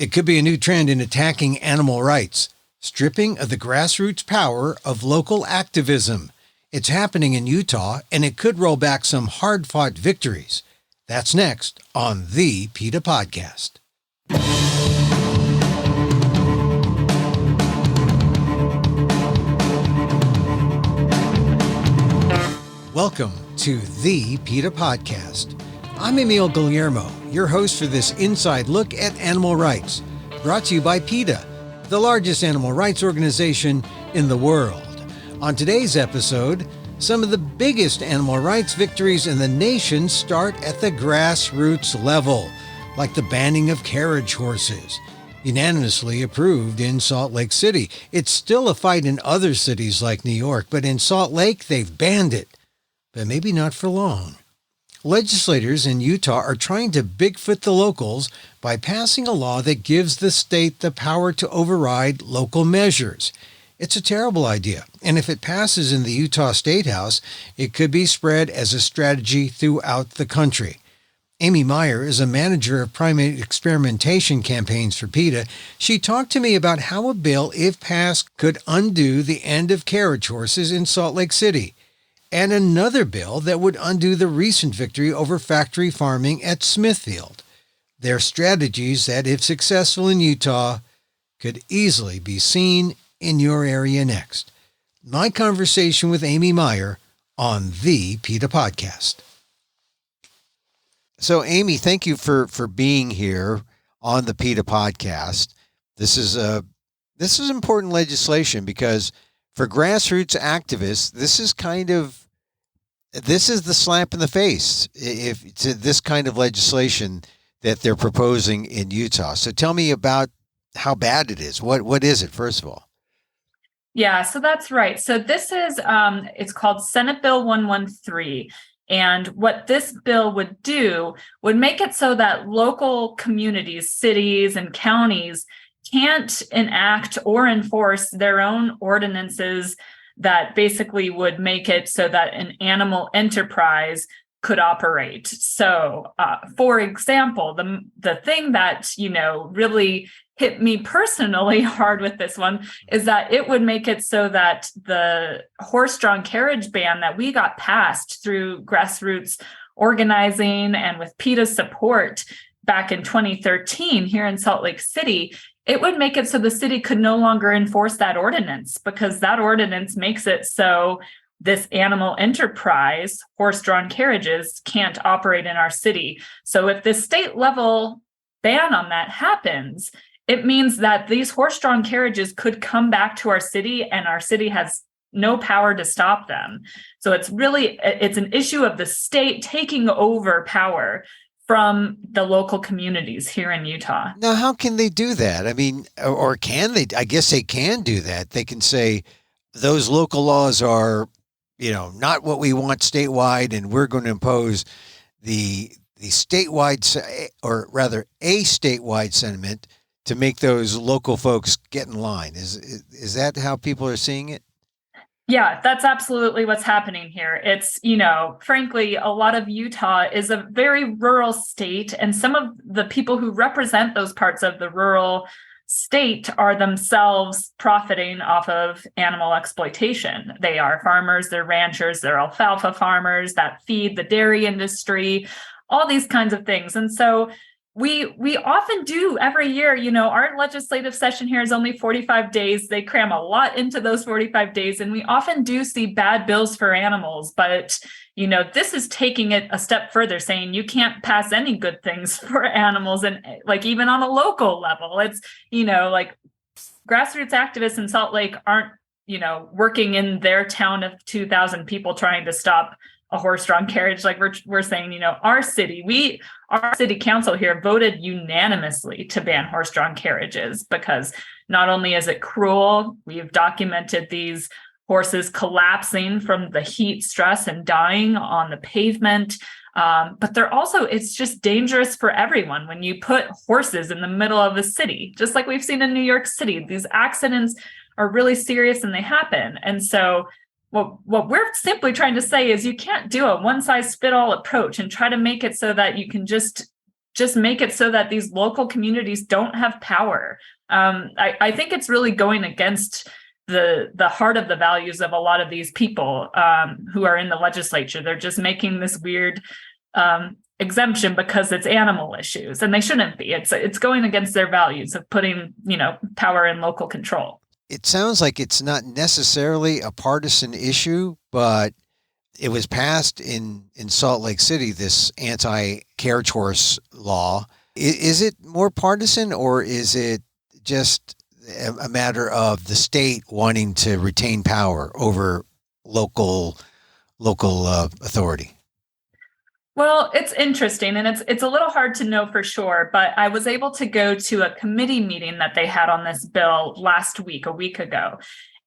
It could be a new trend in attacking animal rights, stripping of the grassroots power of local activism. It's happening in Utah, and it could roll back some hard-fought victories. That's next on the PETA Podcast. Welcome to the PETA Podcast. I'm Emil Guillermo, your host for this inside look at animal rights, brought to you by PETA, the largest animal rights organization in the world. On today's episode, some of the biggest animal rights victories in the nation start at the grassroots level, like the banning of carriage horses, unanimously approved in Salt Lake City. It's still a fight in other cities like New York, but in Salt Lake, they've banned it. But maybe not for long. Legislators in Utah are trying to Bigfoot the locals by passing a law that gives the state the power to override local measures. It's a terrible idea, and if it passes in the Utah State House, it could be spread as a strategy throughout the country. Amy Meyer is a manager of primate experimentation campaigns for PETA. She talked to me about how a bill, if passed, could undo the end of carriage horses in Salt Lake City, and another bill that would undo the recent victory over factory farming at Smithfield. They're strategies that, if successful in Utah, could easily be seen in your area next. My conversation with Amy Meyer on the PETA Podcast. So, Amy, thank you for being here on the PETA Podcast. This is important legislation because for grassroots activists, this is the slap in the face to this kind of legislation that they're proposing in Utah. So tell me about how bad it is. What is it, first of all? Yeah, so that's right. So this is, it's called Senate Bill 113. And what this bill would do would make it so that local communities, cities, and counties can't enact or enforce their own ordinances that basically would make it so that an animal enterprise could operate. So, for example, the thing that, really hit me personally hard with this one is that it would make it so that the horse-drawn carriage ban that we got passed through grassroots organizing and with PETA's support back in 2013 here in Salt Lake City, it would make it so the city could no longer enforce that ordinance because that ordinance makes it so this animal enterprise, horse-drawn carriages, can't operate in our city. So if the state level ban on that happens, it means that these horse-drawn carriages could come back to our city and our city has no power to stop them. So it's an issue of the state taking over power from the local communities here in Utah. Now, how can they do that? I mean, or can they? I guess they can do that. They can say those local laws are, not what we want statewide, and we're going to impose the statewide, or rather a statewide sentiment to make those local folks get in line. Is that how people are seeing it? Yeah, that's absolutely what's happening here. It's, frankly, a lot of Utah is a very rural state, and some of the people who represent those parts of the rural state are themselves profiting off of animal exploitation. They are farmers, they're ranchers, they're alfalfa farmers that feed the dairy industry, all these kinds of things. And so we often do every year, our legislative session here is only 45 days. They cram a lot into those 45 days, and we often do see bad bills for animals. But, this is taking it a step further, saying you can't pass any good things for animals. And like even on a local level, it's, like grassroots activists in Salt Lake aren't, working in their town of 2,000 people trying to stop a horse-drawn carriage. Like we're saying, our city council here voted unanimously to ban horse-drawn carriages because not only is it cruel, we've documented these horses collapsing from the heat stress and dying on the pavement. But it's just dangerous for everyone when you put horses in the middle of a city, just like we've seen in New York City. These accidents are really serious and they happen. And so what we're simply trying to say is you can't do a one-size-fits-all approach and try to make it so that you can just just make it so that these local communities don't have power. I think it's really going against the heart of the values of a lot of these people who are in the legislature. They're just making this weird exemption because it's animal issues, and they shouldn't be. It's going against their values of putting, power in local control. It sounds like it's not necessarily a partisan issue, but it was passed in Salt Lake City, this anti-carriage horse law. Is it more partisan, or is it just a matter of the state wanting to retain power over local authority? Well, it's interesting, and it's a little hard to know for sure, but I was able to go to a committee meeting that they had on this bill last week, a week ago.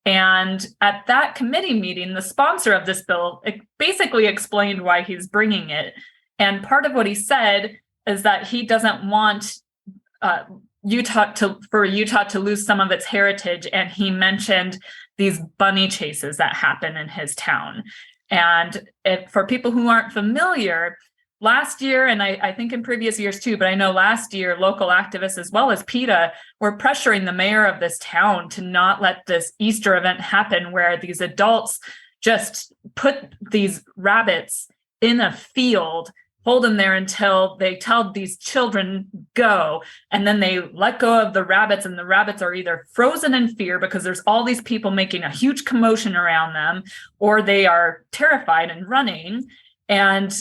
And at that committee meeting, the sponsor of this bill basically explained why he's bringing it. And part of what he said is that he doesn't want Utah to lose some of its heritage. And he mentioned these bunny chases that happen in his town. And for people who aren't familiar, last year, and I think in previous years too, but I know last year, local activists as well as PETA were pressuring the mayor of this town to not let this Easter event happen, where these adults just put these rabbits in a field, hold them there until they tell these children go, and then they let go of the rabbits, and the rabbits are either frozen in fear because there's all these people making a huge commotion around them, or they are terrified and running. And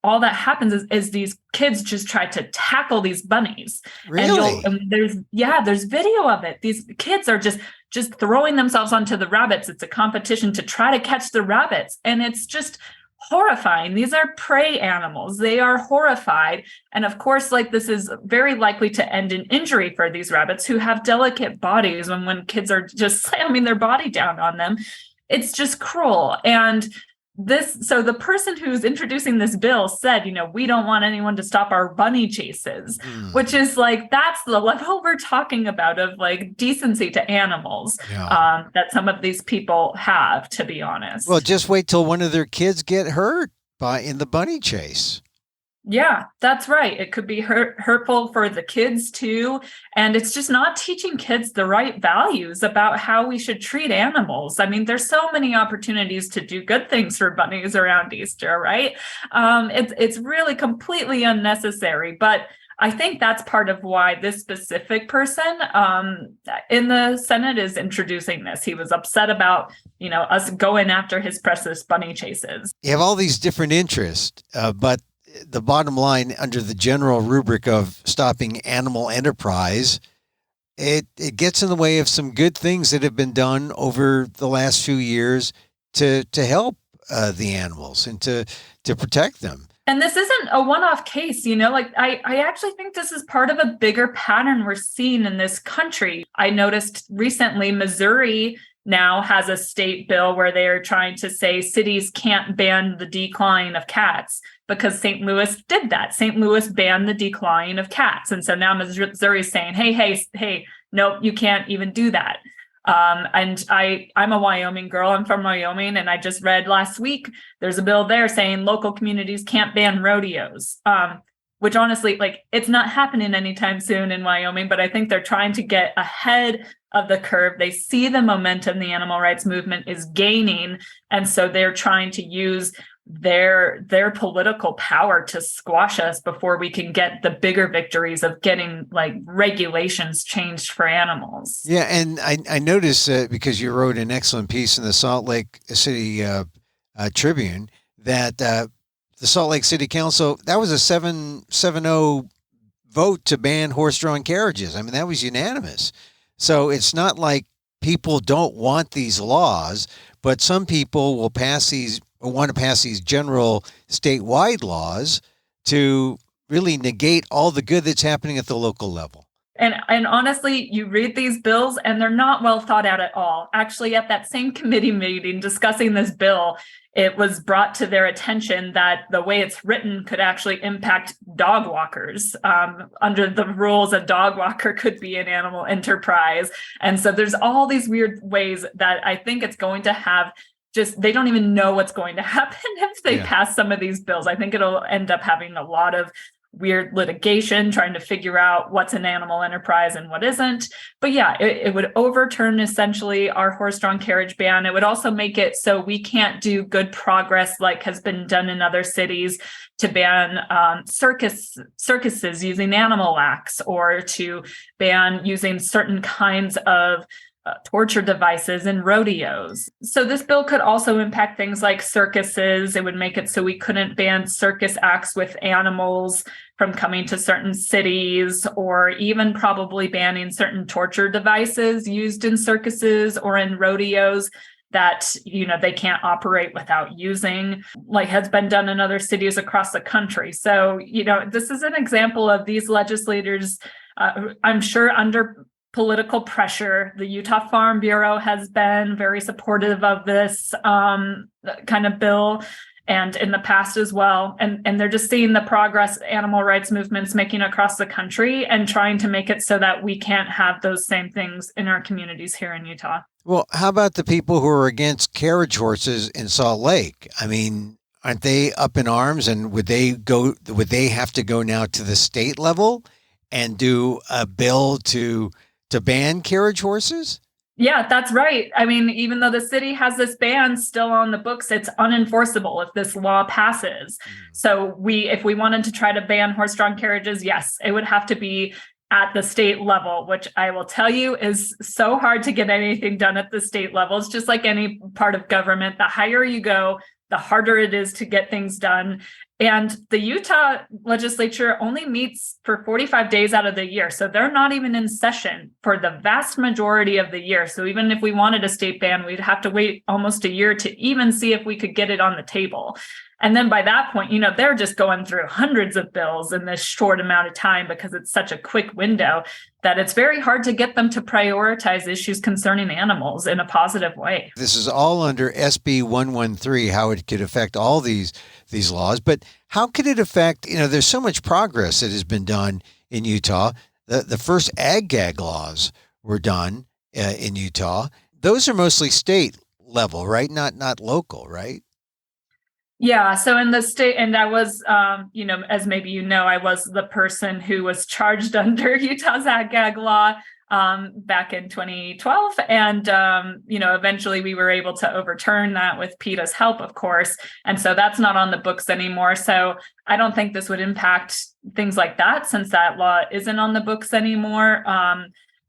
all that happens is these kids just try to tackle these bunnies. Really? And there's video of it. These kids are just throwing themselves onto the rabbits. It's a competition to try to catch the rabbits. And it's just horrifying. These are prey animals. They are horrified. And of course, this is very likely to end in injury for these rabbits who have delicate bodies. When kids are just slamming their body down on them, it's just cruel. And so the person who's introducing this bill said, we don't want anyone to stop our bunny chases, which is that's the level we're talking about of decency to animals that some of these people have, to be honest. Well, just wait till one of their kids get hurt in the bunny chase. Yeah, that's right. It could be hurtful for the kids too. And it's just not teaching kids the right values about how we should treat animals. I mean, there's so many opportunities to do good things for bunnies around Easter, right? It's really completely unnecessary. But I think that's part of why this specific person in the Senate is introducing this. He was upset about, us going after his precious bunny chases. You have all these different interests, but the bottom line, under the general rubric of stopping animal enterprise, it gets in the way of some good things that have been done over the last few years to help the animals and to protect them. And this isn't a one-off case, I actually think this is part of a bigger pattern we're seeing in this country. I noticed recently Missouri now has a state bill where they are trying to say cities can't ban the decline of cats, because St. Louis did that. St. Louis banned the decline of cats. And so now Missouri is saying, hey, no, you can't even do that. And I'm a Wyoming girl. I'm from Wyoming. And I just read last week, there's a bill there saying local communities can't ban rodeos, which honestly, it's not happening anytime soon in Wyoming, but I think they're trying to get ahead of the curve. They see the momentum the animal rights movement is gaining. And so they're trying to use their political power to squash us before we can get the bigger victories of getting regulations changed for animals. Yeah, and I noticed because you wrote an excellent piece in the Salt Lake City Tribune that the Salt Lake City Council, that was a 7-0 vote to ban horse-drawn carriages. I mean, that was unanimous. So it's not like people don't want these laws, but some people will want to pass these general statewide laws to really negate all the good that's happening at the local level. And honestly, you read these bills and they're not well thought out at all. Actually, at that same committee meeting discussing this bill, it was brought to their attention that the way it's written could actually impact dog walkers. Under the rules, a dog walker could be an animal enterprise. And so there's all these weird ways that I think it's going to have they don't even know what's going to happen if they pass some of these bills. I think it'll end up having a lot of weird litigation trying to figure out what's an animal enterprise and what isn't. But yeah, it would overturn essentially our horse-drawn carriage ban. It would also make it so we can't do good progress like has been done in other cities to ban circuses using animal wax, or to ban using certain kinds of torture devices in rodeos. So this bill could also impact things like circuses. It would make it so we couldn't ban circus acts with animals from coming to certain cities, or even probably banning certain torture devices used in circuses or in rodeos that, they can't operate without using, like has been done in other cities across the country. So, this is an example of these legislators, I'm sure under political pressure. The Utah Farm Bureau has been very supportive of this kind of bill, and in the past as well. And they're just seeing the progress animal rights movements making across the country and trying to make it so that we can't have those same things in our communities here in Utah. Well, how about the people who are against carriage horses in Salt Lake? I mean, aren't they up in arms, and would they have to go now to the state level and do a bill to ban carriage horses? Yeah, that's right. I mean, even though the city has this ban still on the books, it's unenforceable if this law passes. So if we wanted to try to ban horse-drawn carriages, yes, it would have to be at the state level, which I will tell you is so hard to get anything done at the state level. It's just like any part of government. The higher you go, the harder it is to get things done. And the Utah legislature only meets for 45 days out of the year. So they're not even in session for the vast majority of the year. So even if we wanted a state ban, we'd have to wait almost a year to even see if we could get it on the table. And then by that point, they're just going through hundreds of bills in this short amount of time because it's such a quick window that it's very hard to get them to prioritize issues concerning animals in a positive way. This is all under SB 113, how it could affect all these laws. But how could it affect, there's so much progress that has been done in Utah. The first ag-gag laws were done in Utah. Those are mostly state level, right? Not local, right? Yeah. So in the state, and I was, as maybe I was the person who was charged under Utah's ag-gag law back in 2012. And, eventually we were able to overturn that with PETA's help, of course. And so that's not on the books anymore. So I don't think this would impact things like that, since that law isn't on the books anymore.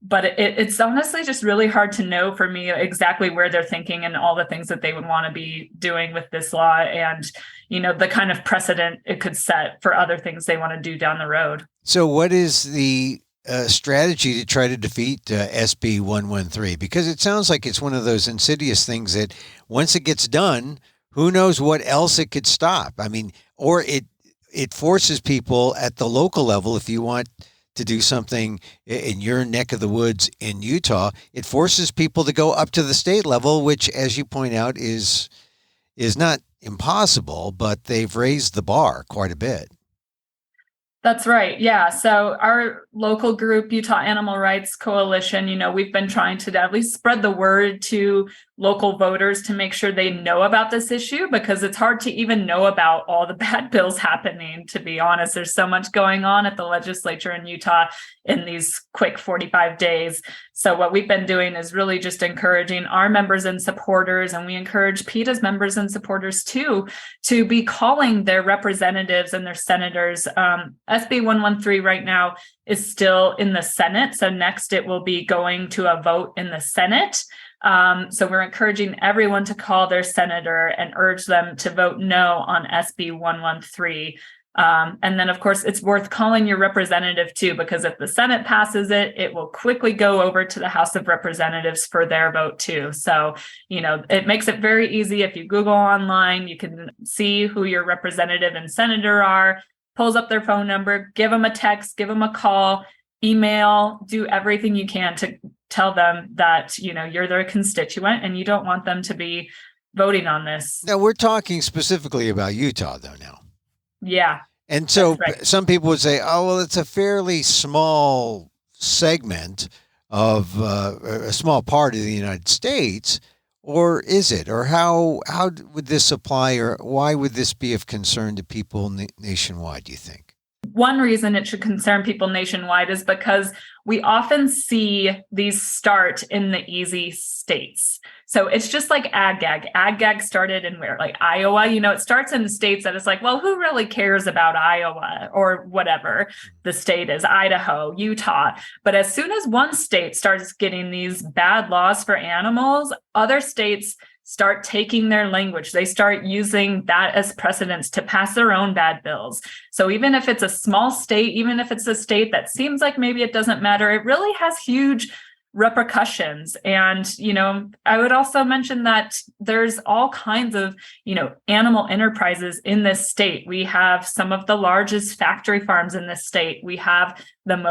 But it's honestly just really hard to know for me exactly where they're thinking and all the things that they would want to be doing with this law, and, the kind of precedent it could set for other things they want to do down the road. So what is the strategy to try to defeat SB 113? Because it sounds like it's one of those insidious things that once it gets done, who knows what else it could stop? I mean, or it forces people at the local level, if you want to do something in your neck of the woods in Utah, it forces people to go up to the state level, which, as you point out, is not impossible, but they've raised the bar quite a bit. That's right. Yeah. So our local group, Utah Animal Rights Coalition, we've been trying to at least spread the word to local voters to make sure they know about this issue, because it's hard to even know about all the bad bills happening. To be honest, there's so much going on at the legislature in Utah in these quick 45 days. So what we've been doing is really just encouraging our members and supporters, and we encourage PETA's members and supporters too, to be calling their representatives and their senators. SB 113 right now is still in the Senate. So next it will be going to a vote in the Senate. So we're encouraging everyone to call their senator and urge them to vote no on SB 113. And then, of course, it's worth calling your representative too, because if the Senate passes it, it will quickly go over to the House of Representatives for their vote too. So, it makes it very easy. If you Google online, you can see who your representative and senator are, pulls up their phone number, give them a text, give them a call, email, do everything you can to tell them that, you're their constituent and you don't want them to be voting on this. Now, we're talking specifically about Utah, though, now. Yeah. And so right. Some people would say, oh, well, it's a fairly small segment of a small part of the United States. Or is it? Or how would this apply, or why would this be of concern to people nationwide, do you think? One reason it should concern people nationwide is because we often see these start in the easy states. So it's just like ag gag. Ag gag started in where? Like Iowa, it starts in the states that it's like, well, who really cares about Iowa or whatever the state is, Idaho, Utah. But as soon as one state starts getting these bad laws for animals, other states start taking their language. They start using that as precedents to pass their own bad bills. So even if it's a small state, even if it's a state that seems like maybe it doesn't matter, it really has huge repercussions. And, I would also mention that there's all kinds of, animal enterprises in this state. We have some of the largest factory farms in this state. We have some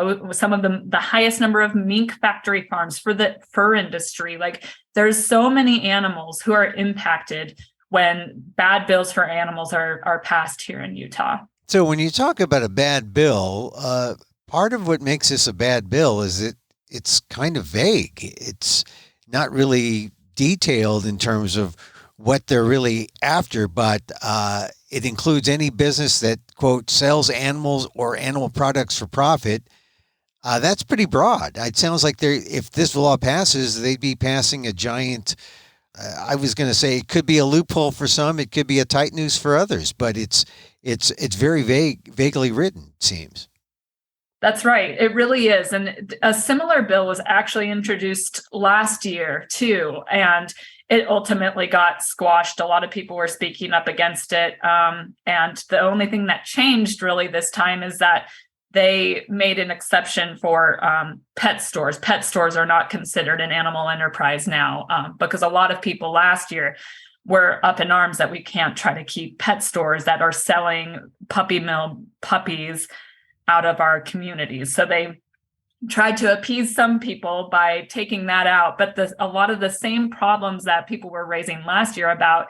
of the highest number of mink factory farms for the fur industry. Like there's so many animals who are impacted when bad bills for animals are passed here in Utah. So when you talk about a bad bill, part of what makes this a bad bill is it's kind of vague. It's not really detailed in terms of what they're really after, but it includes any business that, quote, sells animals or animal products for profit. That's pretty broad. It sounds like if this law passes, they'd be passing a giant, I was going to say it could be a loophole for some, it could be a tight noose for others, but it's very vaguely written, it seems. That's right. It really is. And a similar bill was actually introduced last year too, and it ultimately got squashed. A lot of people were speaking up against it. And the only thing that changed really this time is that they made an exception for pet stores. Pet stores are not considered an animal enterprise now because a lot of people last year were up in arms that we can't try to keep pet stores that are selling puppy mill puppies out of our communities. So they tried to appease some people by taking that out. But a lot of the same problems that people were raising last year about,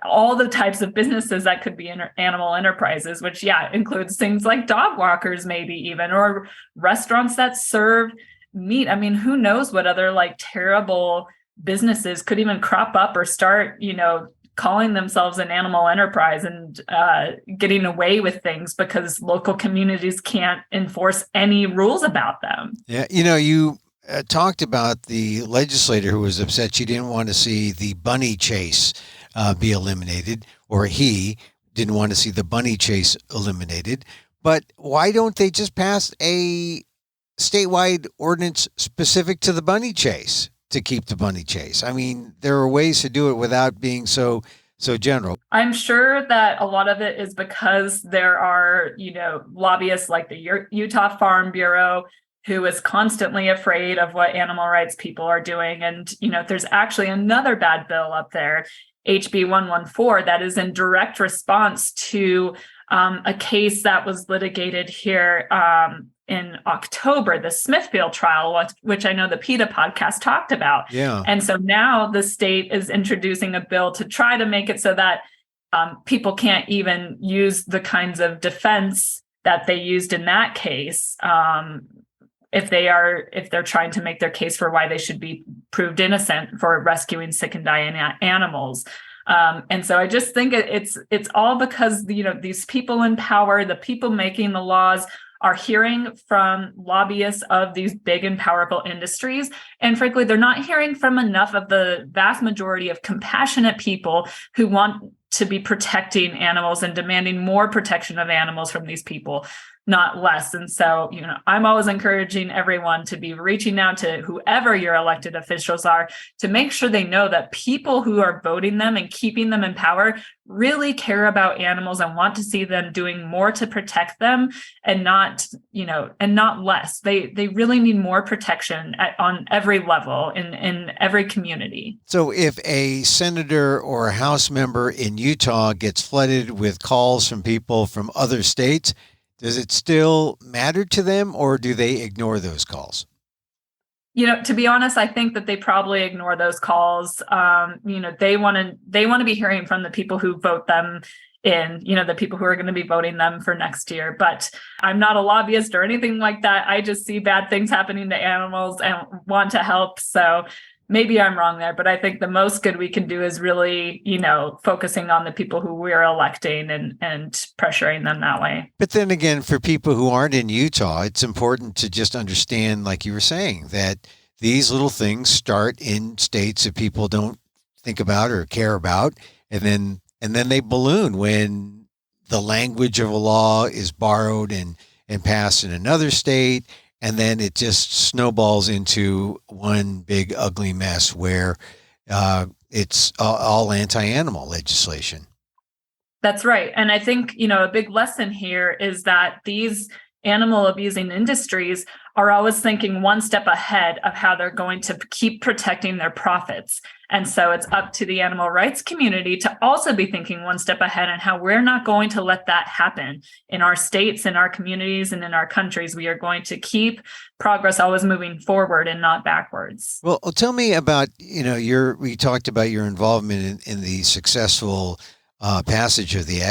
all the types of businesses that could be animal enterprises, which, includes things like dog walkers, maybe even, or restaurants that serve meat. I mean, who knows what other terrible businesses could even crop up or start, calling themselves an animal enterprise and getting away with things because local communities can't enforce any rules about them. Yeah, you talked about the legislator who was upset she didn't want to see the bunny chase be eliminated, or he didn't want to see the bunny chase eliminated. But why don't they just pass a statewide ordinance specific to the bunny chase to keep the bunny chase? I mean, there are ways to do it without being so general. I'm sure that a lot of it is because there are, lobbyists like the Utah Farm Bureau who is constantly afraid of what animal rights people are doing. And, there's actually another bad bill up there, HB 114, that is in direct response to a case that was litigated here in October, the Smithfield trial, which I know the PETA podcast talked about. Yeah. And so now the state is introducing a bill to try to make it so that people can't even use the kinds of defense that they used in that case if they're trying to make their case for why they should be proved innocent for rescuing sick and dying animals. And so I just think it's all because these people in power, the people making the laws, are hearing from lobbyists of these big and powerful industries. And frankly, they're not hearing from enough of the vast majority of compassionate people who want to be protecting animals and demanding more protection of animals from these people, not less. And so, I'm always encouraging everyone to be reaching out to whoever your elected officials are to make sure they know that people who are voting them and keeping them in power really care about animals and want to see them doing more to protect them and not less. They really need more protection on every level in every community. So if a senator or a House member in Utah gets flooded with calls from people from other states, does it still matter to them, or do they ignore those calls? To be honest, I think that they probably ignore those calls. They want to be hearing from the people who vote them in, the people who are going to be voting them for next year. But I'm not a lobbyist or anything like that. I just see bad things happening to animals and want to help. So maybe I'm wrong there, but I think the most good we can do is really, focusing on the people who we're electing and pressuring them that way. But then again, for people who aren't in Utah, it's important to just understand, like you were saying, that these little things start in states that people don't think about or care about, and then they balloon when the language of a law is borrowed and passed in another state. And then it just snowballs into one big ugly mess where it's all anti-animal legislation. That's right. And I think, a big lesson here is that these animal abusing industries are always thinking one step ahead of how they're going to keep protecting their profits. And so it's up to the animal rights community to also be thinking one step ahead and how we're not going to let that happen in our states, in our communities, and in our countries. We are going to keep progress always moving forward and not backwards. Well, tell me about, we talked about your involvement in the successful passage of the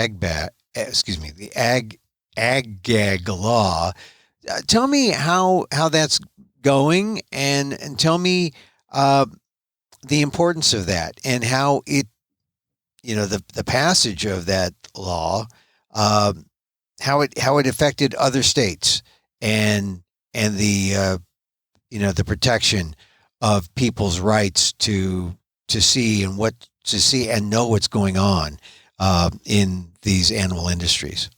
ag-gag law. Tell me how that's going, and tell me the importance of that and how it, the passage of that law, how it affected other states and the the protection of people's rights to see and know what's going on in these animal industries.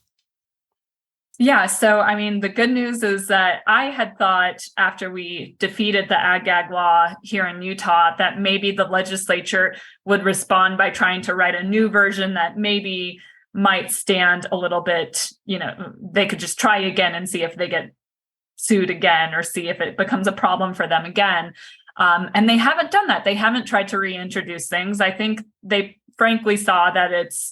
Yeah. So, the good news is that I had thought after we defeated the ag-gag law here in Utah that maybe the legislature would respond by trying to write a new version that maybe might stand a little bit, they could just try again and see if they get sued again or see if it becomes a problem for them again. And they haven't done that. They haven't tried to reintroduce things. I think they frankly saw that it's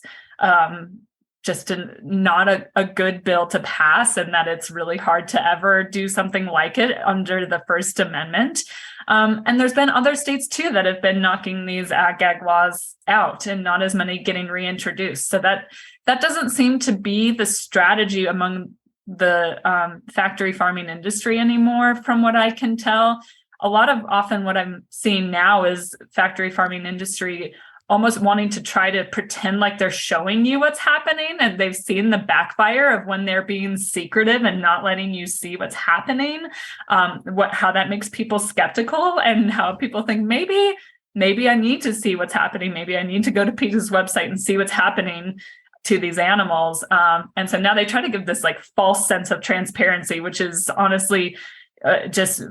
just not a good bill to pass, and that it's really hard to ever do something like it under the First Amendment. And there's been other states too that have been knocking these ag-gag laws out, and not as many getting reintroduced. So that doesn't seem to be the strategy among the factory farming industry anymore, from what I can tell. Often what I'm seeing now is factory farming industry almost wanting to try to pretend like they're showing you what's happening, and they've seen the backfire of when they're being secretive and not letting you see what's happening, how that makes people skeptical, and how people think maybe I need to see what's happening. Maybe I need to go to PETA's website and see what's happening to these animals. And so now they try to give this like false sense of transparency, which is honestly just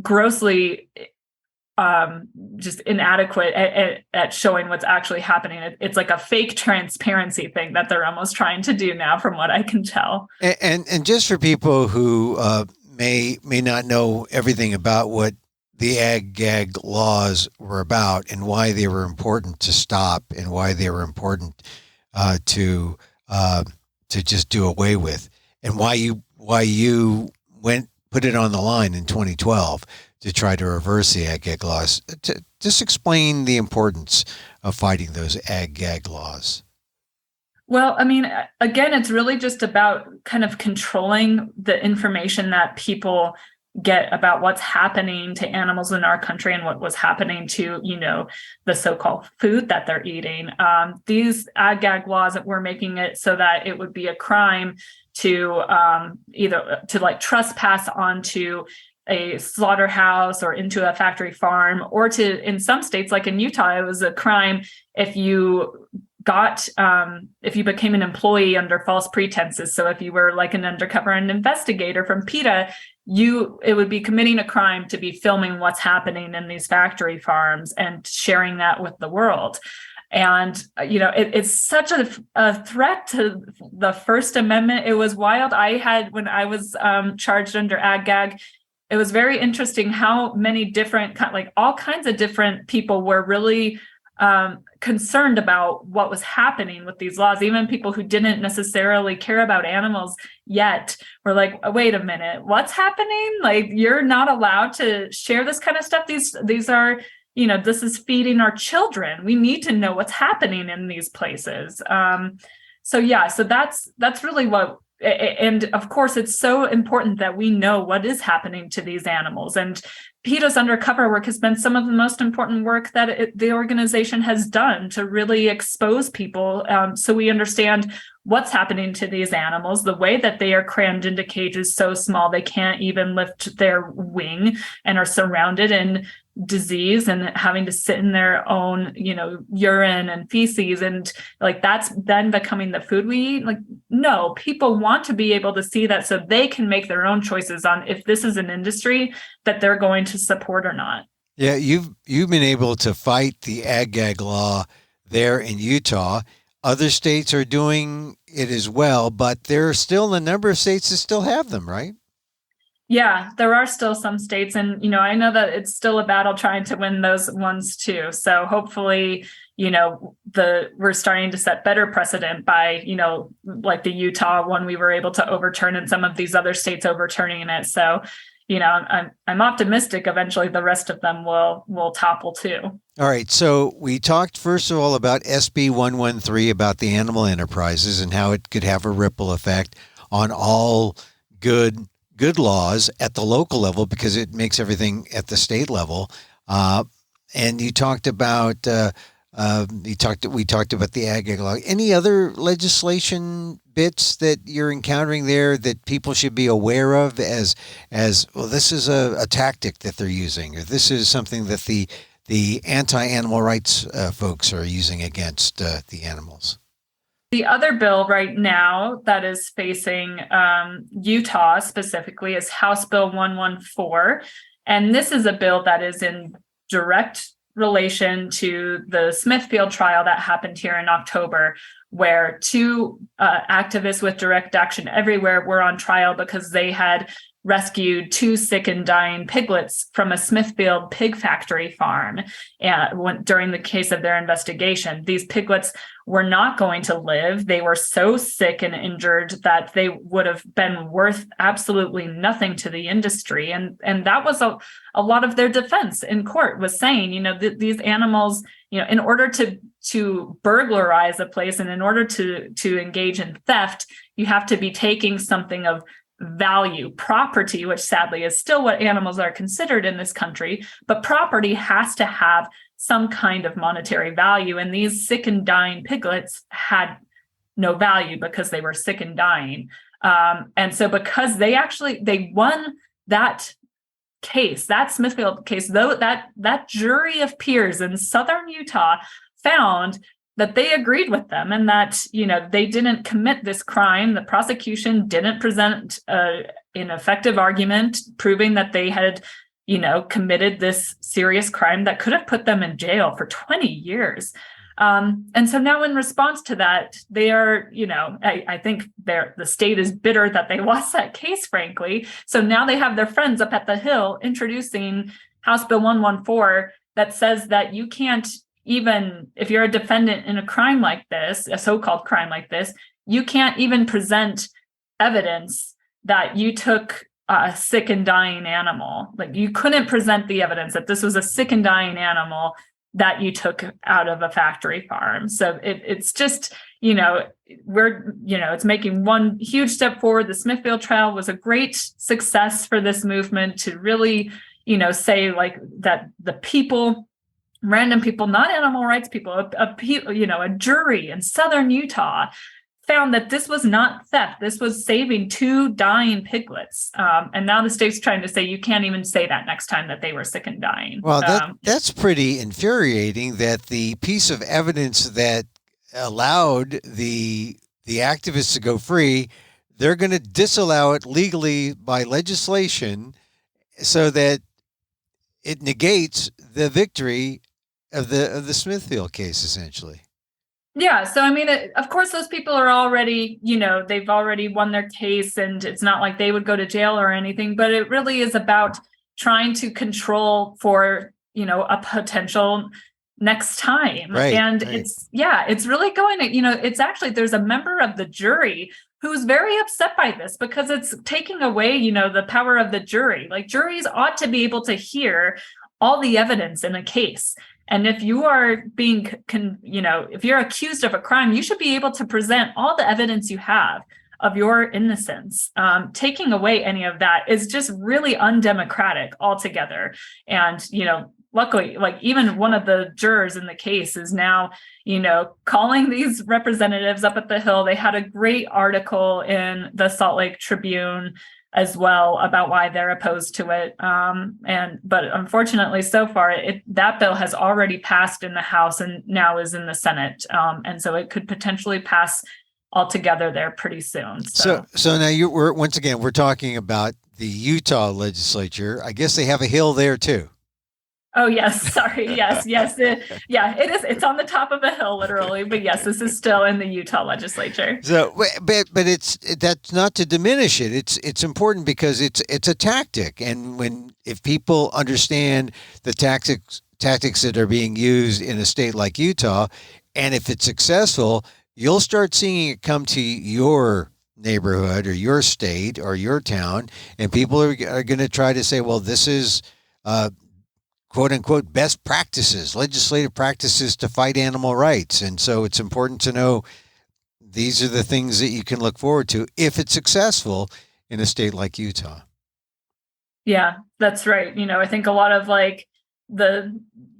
grossly just inadequate at showing what's actually happening. It's like a fake transparency thing that they're almost trying to do now, from what I can tell. And just for people who may not know everything about what the ag-gag laws were about and why they were important to stop and why they were important to just do away with, and why you put it on the line in 2012 to try to reverse the ag-gag laws. Just explain the importance of fighting those ag-gag laws. Well, again, it's really just about kind of controlling the information that people get about what's happening to animals in our country and what was happening to, the so-called food that they're eating. These ag-gag laws that we're making it so that it would be a crime to either to like trespass onto a slaughterhouse or into a factory farm, or to, in some states, like in Utah, it was a crime if you became an employee under false pretenses. So if you were like an undercover investigator from PETA, it would be committing a crime to be filming what's happening in these factory farms and sharing that with the world. And, it's such a threat to the First Amendment. It was wild. When I was charged under ag-gag, it was very interesting how many different, all kinds of different people were really concerned about what was happening with these laws. Even people who didn't necessarily care about animals yet were like, oh, wait a minute, what's happening? Like, you're not allowed to share this kind of stuff. These are, this is feeding our children. We need to know what's happening in these places. So that's really what and of course, it's so important that we know what is happening to these animals. And PETA's undercover work has been some of the most important work that the organization has done to really expose people, so we understand what's happening to these animals, the way that they are crammed into cages so small they can't even lift their wing and are surrounded in disease and having to sit in their own, urine and feces, and like that's then becoming the food we eat. Like, no, people want to be able to see that so they can make their own choices on if this is an industry that they're going to support or not. Yeah, you've been able to fight the ag-gag law there in Utah. Other states are doing it as well, but there are still a number of states that still have them, right? Yeah, there are still some states, and I know that it's still a battle trying to win those ones too. So hopefully, we're starting to set better precedent by, like the Utah one we were able to overturn, and some of these other states overturning it. So, I'm optimistic eventually the rest of them will topple too. All right. So we talked first of all about SB 113, about the animal enterprises and how it could have a ripple effect on all good laws at the local level, because it makes everything at the state level. And you talked about we talked about the ag law. Any other legislation bits that you're encountering there that people should be aware of as well? This is a tactic that they're using, or this is something that the anti-animal rights folks are using against the animals. The other bill right now that is facing Utah specifically is House Bill 114. And this is a bill that is in direct relation to the Smithfield trial that happened here in October, where two activists with Direct Action Everywhere were on trial because they had rescued two sick and dying piglets from a Smithfield pig factory farm during the case of their investigation. These piglets were not going to live. They were so sick and injured that they would have been worth absolutely nothing to the industry. And that was a lot of their defense in court, was saying, these animals, in order to burglarize a place and in order to engage in theft, you have to be taking something of value, property, which sadly is still what animals are considered in this country, but property has to have some kind of monetary value. And these sick and dying piglets had no value because they were sick and dying. And so because they won that case, that Smithfield case, though that jury of peers in southern Utah found that they agreed with them, and that, they didn't commit this crime. The prosecution didn't present an effective argument proving that they had, committed this serious crime that could have put them in jail for 20 years. And so now in response to that, they are, I think the state is bitter that they lost that case, frankly. So now they have their friends up at the Hill introducing House Bill 114 that says that you can't, even if you're a defendant in a crime like this, a so-called crime like this, you can't even present evidence that you took a sick and dying animal. Like, you couldn't present the evidence that this was a sick and dying animal that you took out of a factory farm. So it's just, it's making one huge step forward. The Smithfield trial was a great success for this movement to really, say like that the people, random people, not animal rights people, a jury in southern Utah found that this was not theft. This was saving two dying piglets. And now the state's trying to say you can't even say that next time that they were sick and dying. Well, that's pretty infuriating, that the piece of evidence that allowed the activists to go free, they're going to disallow it legally by legislation so that it negates the victory of the Smithfield case, essentially. Yeah. So, I mean, of course, those people are already, they've already won their case, and it's not like they would go to jail or anything, but it really is about trying to control for, a potential next time. Right, and right. It's really going to, it's actually, there's a member of the jury who's very upset by this because it's taking away, the power of the jury. Like, juries ought to be able to hear all the evidence in a case. And if you are being, if you're accused of a crime, you should be able to present all the evidence you have of your innocence. Taking away any of that is just really undemocratic altogether. And, luckily, like even one of the jurors in the case is now, calling these representatives up at the Hill. They had a great article in the Salt Lake Tribune as well about why they're opposed to it. But unfortunately, so far, that bill has already passed in the House and now is in the Senate. And so it could potentially pass altogether there pretty soon. So now we're talking about the Utah legislature. I guess they have a hill there too. Oh, yes. Sorry. Yes. It is. It's on the top of a hill, literally. But yes, this is still in the Utah legislature. So, but that's not to diminish it. It's important because it's a tactic. And if people understand the tactics that are being used in a state like Utah, and if it's successful, you'll start seeing it come to your neighborhood or your state or your town. And people are going to try to say, well, this is, quote unquote, best practices, legislative practices to fight animal rights. And so it's important to know these are the things that you can look forward to if it's successful in a state like Utah. Yeah, that's right. I think a lot of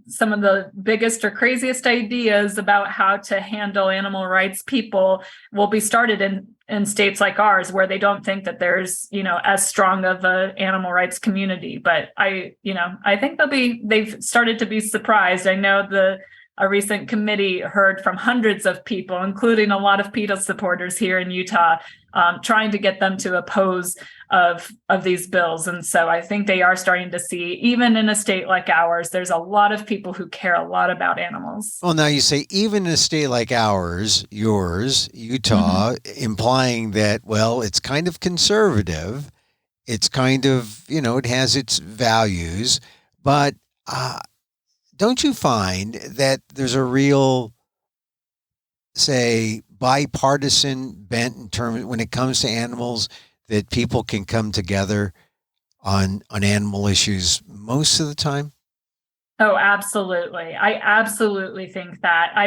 some of the biggest or craziest ideas about how to handle animal rights people will be started in states like ours, where they don't think that there's, as strong of a animal rights community. But I think they've started to be surprised. I know a recent committee heard from hundreds of people, including a lot of PETA supporters here in Utah, trying to get them to oppose of these bills. And so I think they are starting to see, even in a state like ours, there's a lot of people who care a lot about animals. Well, now you say even in a state like yours, Utah, implying that, well, it's kind of conservative. It's kind of, it has its values, but don't you find that there's a real, say, bipartisan bent in terms when it comes to animals, that people can come together on animal issues most of the time? Oh, absolutely. I absolutely think that. I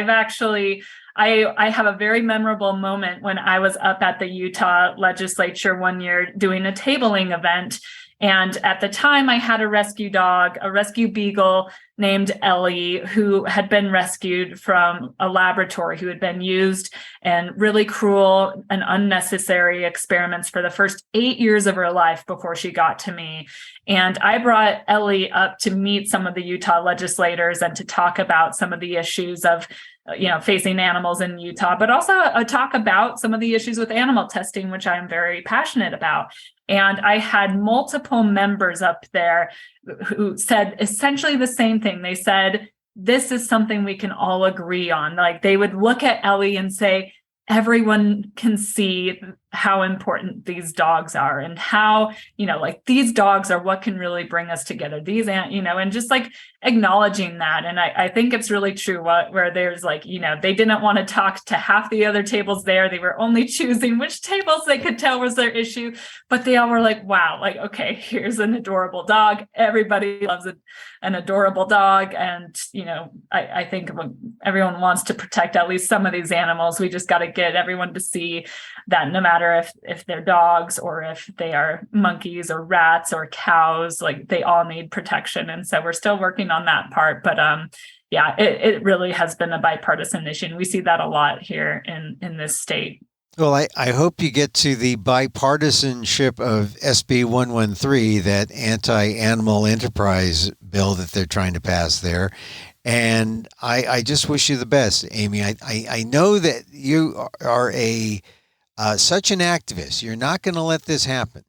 have a very memorable moment when I was up at the Utah legislature one year doing a tabling event. And at the time, I had a rescue dog, a rescue beagle named Ellie, who had been rescued from a laboratory, who had been used in really cruel and unnecessary experiments for the first 8 years of her life before she got to me. And I brought Ellie up to meet some of the Utah legislators and to talk about some of the issues of facing animals in Utah, but also talk about some of the issues with animal testing, which I'm very passionate about. And I had multiple members up there who said essentially the same thing. They said, this is something we can all agree on. Like, they would look at Ellie and say, everyone can see how important these dogs are, and how, these dogs are what can really bring us together. And just acknowledging that. And I think it's really true where there's they didn't want to talk to half the other tables there. They were only choosing which tables they could tell was their issue, but they all were like, wow, okay, here's an adorable dog. Everybody loves an adorable dog. And, I think everyone wants to protect at least some of these animals. We just got to get everyone to see that no matter if they're dogs or if they are monkeys or rats or cows, they all need protection. And so we're still working on that part. But it really has been a bipartisan issue. We see that a lot here in this state. Well, I hope you get to the bipartisanship of SB 113, that anti-animal enterprise bill that they're trying to pass there. And I just wish you the best, Amy. I know that you are such an activist. You're not going to let this happen.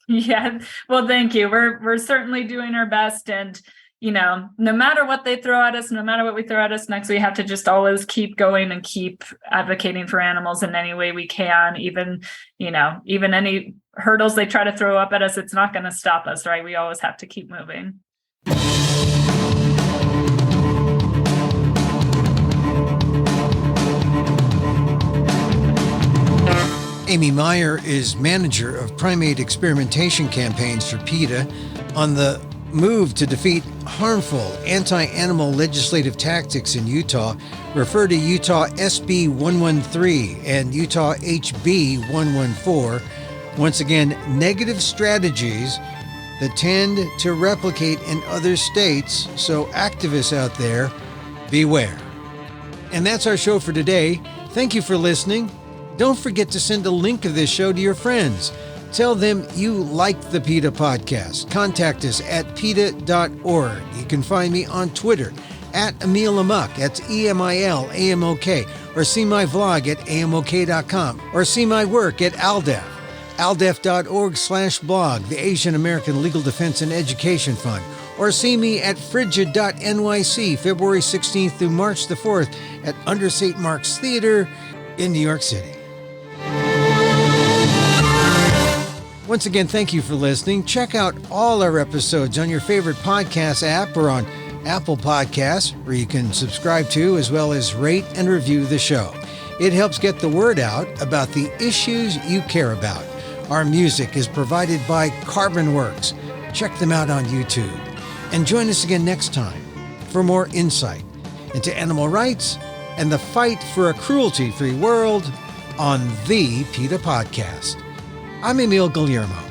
Yeah. Well, thank you. We're certainly doing our best. And, no matter what they throw at us, no matter what we throw at us next, we have to just always keep going and keep advocating for animals in any way we can. Even any hurdles they try to throw up at us, it's not going to stop us, right? We always have to keep moving. Amy Meyer is manager of primate experimentation campaigns for PETA. On the move to defeat harmful anti-animal legislative tactics in Utah, refer to Utah SB 113 and Utah HB 114. Once again, negative strategies that tend to replicate in other states, so activists out there, beware. And that's our show for today. Thank you for listening. Don't forget to send a link of this show to your friends. Tell them you like the PETA Podcast. Contact us at PETA.org. You can find me on Twitter at Emil Amok, that's EMILAMOK, or see my vlog at amok.com, or see my work at ALDEF, aldef.org/blog, the Asian American Legal Defense and Education Fund, or see me at frigid.nyc, February 16th through March the 4th at Under St. Mark's Theater in New York City. Once again, thank you for listening. Check out all our episodes on your favorite podcast app or on Apple Podcasts, where you can subscribe to as well as rate and review the show. It helps get the word out about the issues you care about. Our music is provided by CarbonWorks. Check them out on YouTube. And join us again next time for more insight into animal rights and the fight for a cruelty-free world on the PETA Podcast. I'm Emil Guillermo.